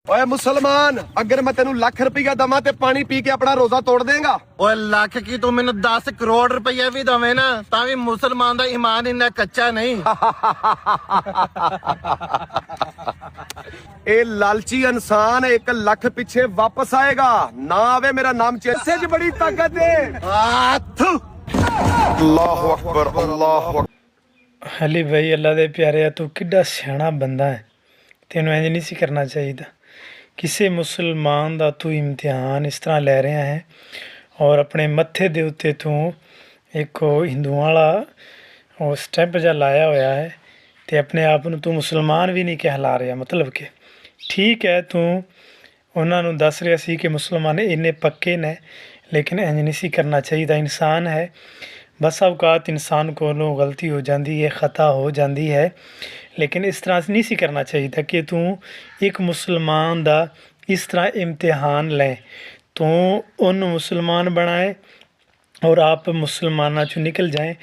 ओए मुसलमान, अगर मैं तेनू लाख रुपया दवा ते पानी पी के अपना रोजा तोड़ देगा? ओए लाख की तू मैनू 10 करोड़ रुपया भी दवे ना तां भी मुसलमान दा ईमान इन्ना कच्चा नहीं। ए लालची इंसान 1 लाख पीछे वापस आएगा ना आवे मेरा नाम चेसे च बड़ी ताकत है। अल्लाहु अकबर अल्लाहु अकबर। अली भाई अल्लाह दे प्यारे तू किड्डा सियाना बंदा है, तेनों इंज नहीं सी करना चाहिए। किसी मुसलमान दा तू इम्तिहान इस तरह लै रहा है और अपने मत्थे दे उत्ते तू एक हिंदुआं वाला और स्टैंप जा लाया होया है ते अपने आप नूं तू मुसलमान भी नहीं कहला रहा। मतलब कि ठीक है तू उन्हां नूं दस रहा सी कि मुसलमान इन्ने पक्के ने, लेकिन इंज नहीं सी करना चाहिए। इंसान है, बस अवकात इंसान को गलती हो जाती है, ख़ता हो जाती है, लेकिन इस तरह से नहीं सी करना चाहिए कि तू एक मुसलमान दा इस तरह इम्तिहान लें, तू उन मुसलमान बनाए और आप मुसलमाना चो निकल जाएं।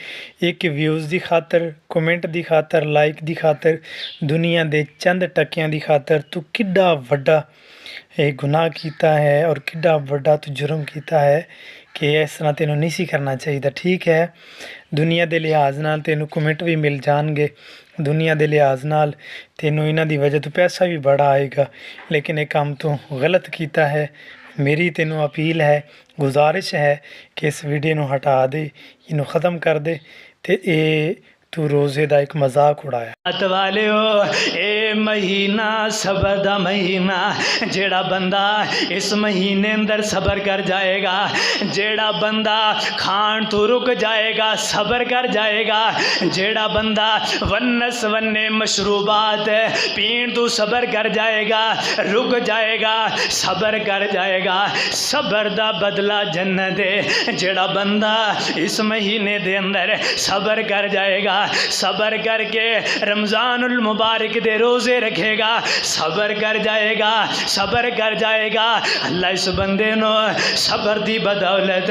एक व्यूज़ की खातर, कमेंट की खातर, लाइक की खातर, दुनिया दे चंद टक्कियां की खातर तू किड्डा वड्डा ये गुनाह किया है और किड्डा वड्डा तू जुर्म किया है कि इस तरह तेनों नहीं सी करना चाहिए। ठीक है, दुनिया के लिहाज नाल तेनों कमेंट भी मिल जाएंगे, दुनिया के लिहाज नाल तेनों इन्हां दी वजह तो पैसा भी बड़ा आएगा, लेकिन एक काम तू गलत किया है। मेरी तेनों अपील है, गुजारिश है कि इस वीडियो नूं हटा दे, इनू ख़त्म कर दे ते ये तू रोज़े का एक मजाक उड़ाया। ए महीना सबर दा महीना, जेड़ा बंदा इस महीने अंदर सबर कर जाएगा, जेड़ा बंदा खान तो रुक जाएगा सबर कर जाएगा, जेड़ा बंदा वन्नस वन्ने मशरूबात पीण तो सबर कर जाएगा, रुक जाएगा, सबर कर जाएगा, सबर दा बदला जन्नत है। जेड़ा बंदा इस महीने दे अंदर सबर कर जाएगा, सबर करके रमज़ानुल मुबारक दे रोज़े रखेगा, सबर कर जाएगा, सबर कर जाएगा, अल्लाह इस बंदे नो सबर दी बदौलत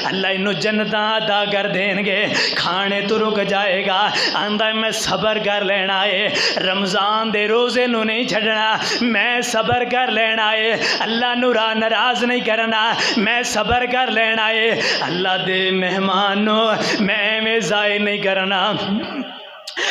अल्लाह इनू जन्नतां अदा कर देंगे। खाने तो रुक जाएगा, आंदा मैं सबर कर लेना है, रमज़ान दे रोज़े नू नहीं छड़ना, मैं सबर कर लेना है, अल्लाह नू नाराज़ नहीं करना, मैं सबर कर लेना है, अल्लाह दे मेहमान नो मैं में ज़ाय नहीं करना,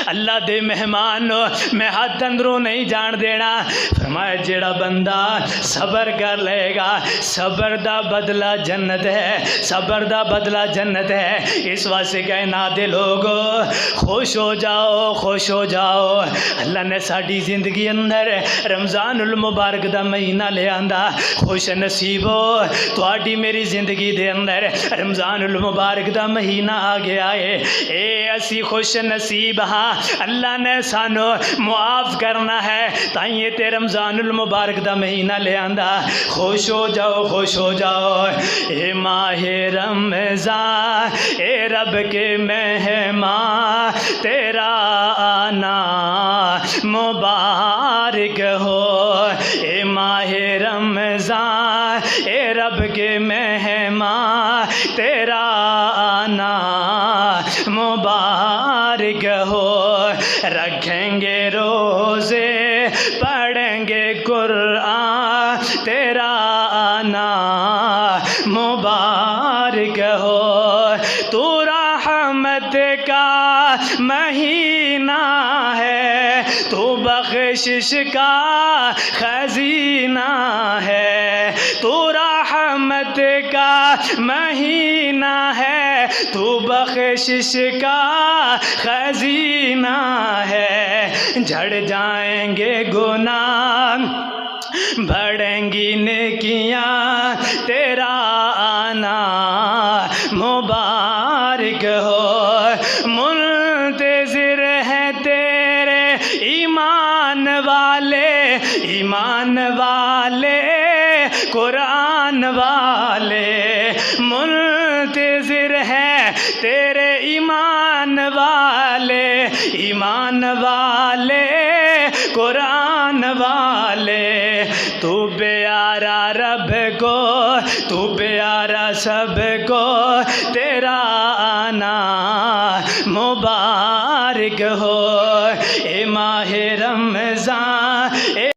अल्लाह दे मेहमान मैं हाथ अंदरों नहीं जान देना। फरमाया जेड़ा बंदा सबर कर लेगा, सबर दा बदला जन्नत है, सबर दा बदला जन्नत है। इस वास्ते कहना दे लोगो खुश हो जाओ, खुश हो जाओ। अल्लाह ने साड़ी जिंदगी अंदर रमज़ानुल मुबारक दा महीना ले आंदा, खुश नसीब हो तुहाडी मेरी जिंदगी दे अंदर रमज़ानुल मुबारक दा महीना आ गया है। ए असी खुश नसीब हाँ, अल्लाह ने सानू मुआफ़ करना है, ताइए ते रमज़ानुल मुबारक दा महीना ले आंदा। खुश हो जाओ, खुश हो जाओ। ए माहे रमज़ान ए रब के मेहमान, तेरा आना मुबारक हो। ए माहे रमज़ान ए रब के मेहमान, तेरा आना मुबारक हो। रखेंगे रोज़े पढ़ेंगे कुरान, तेरा आना मुबारक हो। तू रहमत का महीना है, तू बख्शिश का खजीना है, तू रहमत का महीना है, तू बख्शिश का खजीना है। झड़ जाएंगे गुनाह बढ़ेंगी नेकियां, तेरा आना मुबारक हो। मुंतज़िर है तेरे ईमान वाले, ईमान वाले कुरान वाले, मुंतज़िर है तेरे ईमान वाले, ईमान वाले कुरान वाले। तू प्यारा रब को, तू प्यारा सबको, तेरा आना मुबारक हो। ए माहे